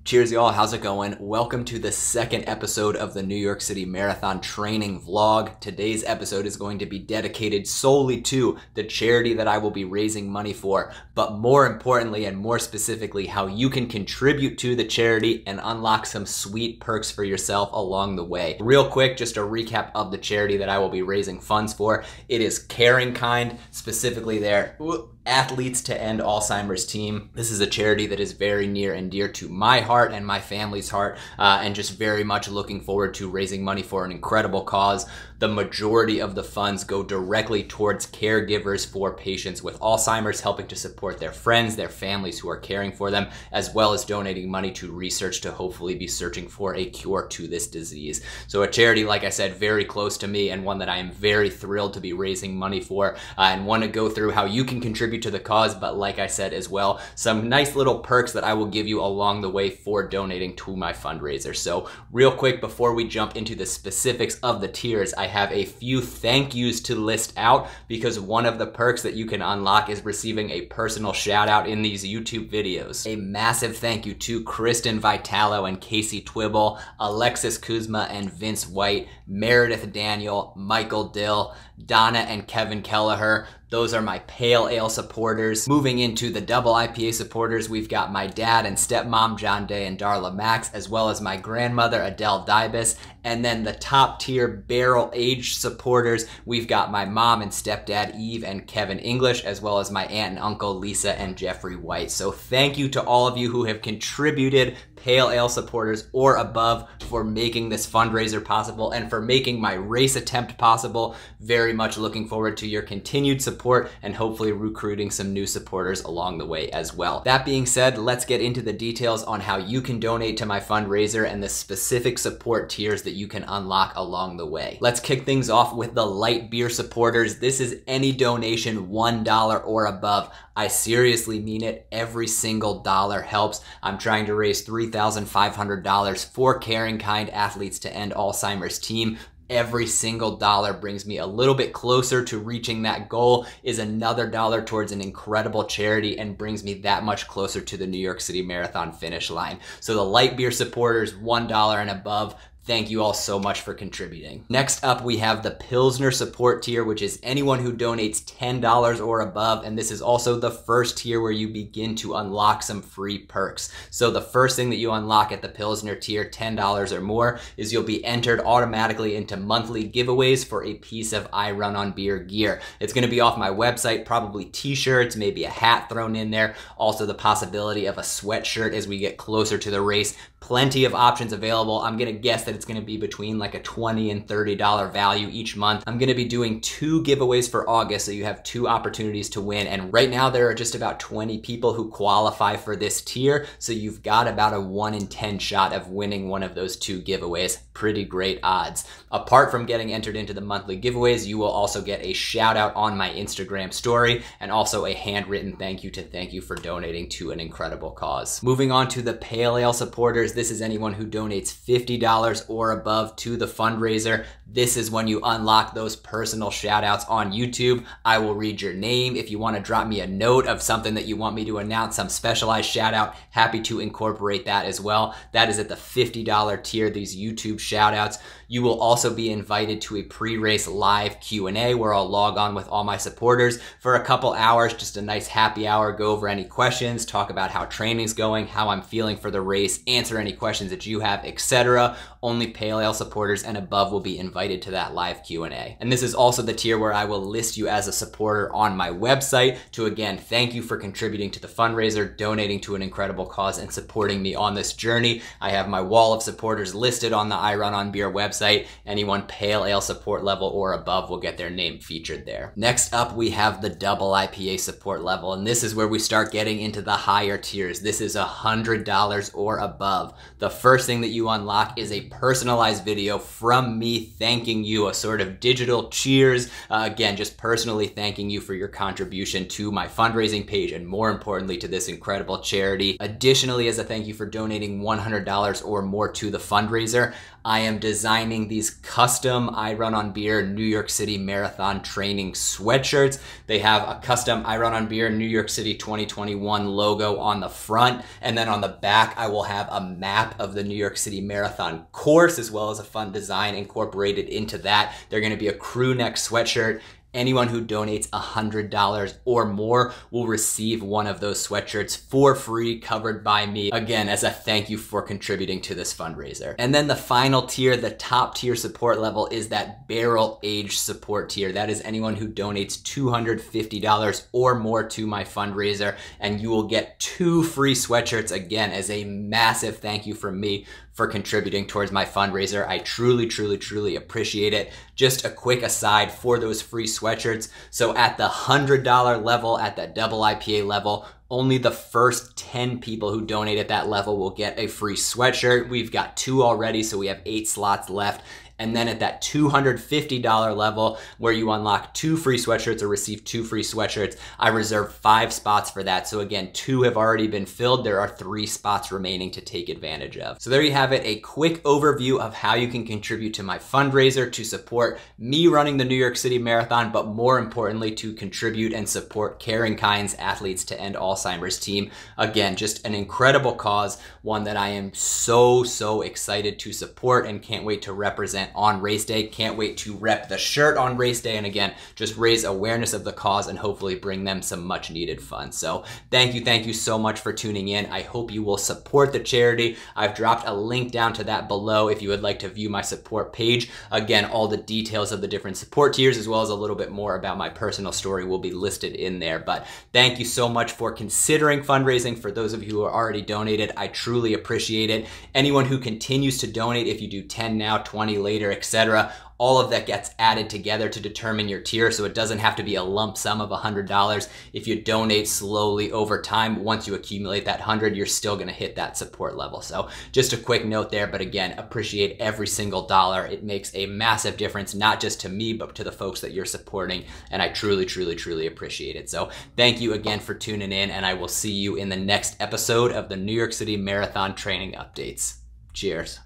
Cheers, y'all. How's it going? Welcome to the second episode of the New York City Marathon training vlog. Today's episode is going to be dedicated solely to the charity that I will be raising money for, but more importantly and more specifically, how you can contribute to the charity and unlock some sweet perks for yourself along the way. Real quick, just a recap of the charity that I will be raising funds for. It is Caring Kind, specifically their Athletes to End Alzheimer's team. This is a charity that is very near and dear to my heart and my family's heart, and just very much looking forward to raising money for an incredible cause. The majority of the funds go directly towards caregivers for patients with Alzheimer's, helping to support their friends, their families who are caring for them, as well as donating money to research to hopefully be searching for a cure to this disease. So a charity, like I said, very close to me and one that I am very thrilled to be raising money for, and want to go through how you can contribute to the cause, but like I said as well, some nice little perks that I will give you along the way for donating to my fundraiser. So real quick, before we jump into the specifics of the tiers, I have a few thank yous to list out, because one of the perks that you can unlock is receiving a personal shout out in these YouTube videos. A massive thank you to Kristen Vitalo and Casey Twibble, Alexis Kuzma and Vince White, Meredith Daniel, Michael Dill, Donna and Kevin Kelleher. Those are my Pale Ale supporters. Moving into the double IPA supporters, we've got my dad and stepmom, John Day and Darla Max, as well as my grandmother, Adele Dibus. And then the top tier barrel aged supporters, we've got my mom and stepdad, Eve and Kevin English, as well as my aunt and uncle, Lisa and Jeffrey White. So thank you to all of you who have contributed Pale Ale supporters or above for making this fundraiser possible and for making my race attempt possible. Very much looking forward to your continued support and hopefully recruiting some new supporters along the way as well. That being said, let's get into the details on how you can donate to my fundraiser and the specific support tiers that you can unlock along the way. Let's kick things off with the light beer supporters. This is any donation $1 or above. I seriously mean it. Every single dollar helps. I'm trying to raise $3,500 for Caring Kind Athletes to End Alzheimer's team. Every single dollar brings me a little bit closer to reaching that goal, is another dollar towards an incredible charity, and brings me that much closer to the New York City Marathon finish line. So the light beer supporters, $1 and above, thank you all so much for contributing. Next up, we have the Pilsner support tier, which is anyone who donates $10 or above. And this is also the first tier where you begin to unlock some free perks. So the first thing that you unlock at the Pilsner tier, $10 or more, is you'll be entered automatically into monthly giveaways for a piece of I Run on Beer gear. It's gonna be off my website, probably t-shirts, maybe a hat thrown in there. Also the possibility of a sweatshirt as we get closer to the race. Plenty of options available. I'm gonna guess that it's gonna be between like a $20 and $30 value each month. I'm gonna be doing 2 giveaways for August, so you have 2 opportunities to win. And right now there are just about 20 people who qualify for this tier, so you've got about a 1 in 10 shot of winning one of those 2 giveaways. Pretty great odds. Apart from getting entered into the monthly giveaways, you will also get a shout out on my Instagram story and also a handwritten thank you for donating to an incredible cause. Moving on to the Pale Ale supporters, this is anyone who donates $50 or above to the fundraiser. This is when you unlock those personal shout outs on YouTube. I will read your name. If you want to drop me a note of something that you want me to announce, some specialized shout out, happy to incorporate that as well. That is at the $50 tier, these YouTube shout outs. You will also be invited to a pre-race live Q&A where I'll log on with all my supporters for a couple hours, just a nice happy hour, go over any questions, talk about how training's going, how I'm feeling for the race, answer any questions that you have, etc. Only Pale Ale supporters and above will be invited to that live Q&A. And this is also the tier where I will list you as a supporter on my website to, again, thank you for contributing to the fundraiser, donating to an incredible cause, and supporting me on this journey. I have my wall of supporters listed on the I Run on Beer website. Anyone Pale Ale support level or above will get their name featured there. Next up, we have the double IPA support level, and this is where we start getting into the higher tiers. This is $100 or above. The first thing that you unlock is a personalized video from me thanking you, a sort of digital cheers. Again, just personally thanking you for your contribution to my fundraising page and more importantly to this incredible charity. Additionally, as a thank you for donating $100 or more to the fundraiser, I am designing designing these custom I Run on Beer New York City Marathon training sweatshirts. They have a custom I Run on Beer New York City 2021 logo on the front, and then on the back I will have a map of the New York City Marathon course, as well as a fun design incorporated into that. They're going to be a crew neck sweatshirt. Anyone who donates $100 or more will receive one of those sweatshirts for free, covered by me, again, as a thank you for contributing to this fundraiser. And then the final tier, the top tier support level, is that barrel age support tier. That is anyone who donates $250 or more to my fundraiser, and you will get 2 free sweatshirts, again, as a massive thank you from me for contributing towards my fundraiser. I truly, truly, truly appreciate it. Just a quick aside for those free sweatshirts. So at the $100 level, at that double IPA level, only the first 10 people who donate at that level will get a free sweatshirt. We've got 2 already, so we have 8 slots left. And then at that $250 level, where you unlock 2 free sweatshirts or receive 2 free sweatshirts, I reserve 5 spots for that. So again, 2 have already been filled. There are 3 spots remaining to take advantage of. So there you have it, a quick overview of how you can contribute to my fundraiser to support me running the New York City Marathon, but more importantly, to contribute and support Caring Kind's Athletes to End Alzheimer's team. Again, just an incredible cause, one that I am so excited to support and can't wait to represent on race day. Can't wait to rep the shirt on race day, and again, just raise awareness of the cause and hopefully bring them some much needed fun. So thank you so much for tuning in. I hope you will support the charity. I've dropped a link down to that below if you would like to view my support page. Again, all the details of the different support tiers, as well as a little bit more about my personal story, will be listed in there. But thank you so much for considering fundraising. For those of you who are already donated, I truly appreciate it. Anyone who continues to donate, if you do 10 now, 20 later, etc., all of that gets added together to determine your tier, so it doesn't have to be a lump sum of $100. If you donate slowly over time, once you accumulate that 100, you're still going to hit that support level. So just a quick note there, but again, appreciate every single dollar. It makes a massive difference, not just to me, but to the folks that you're supporting, and I truly appreciate it. So thank you again for tuning in, and I will see you in the next episode of the New York City Marathon training updates. Cheers.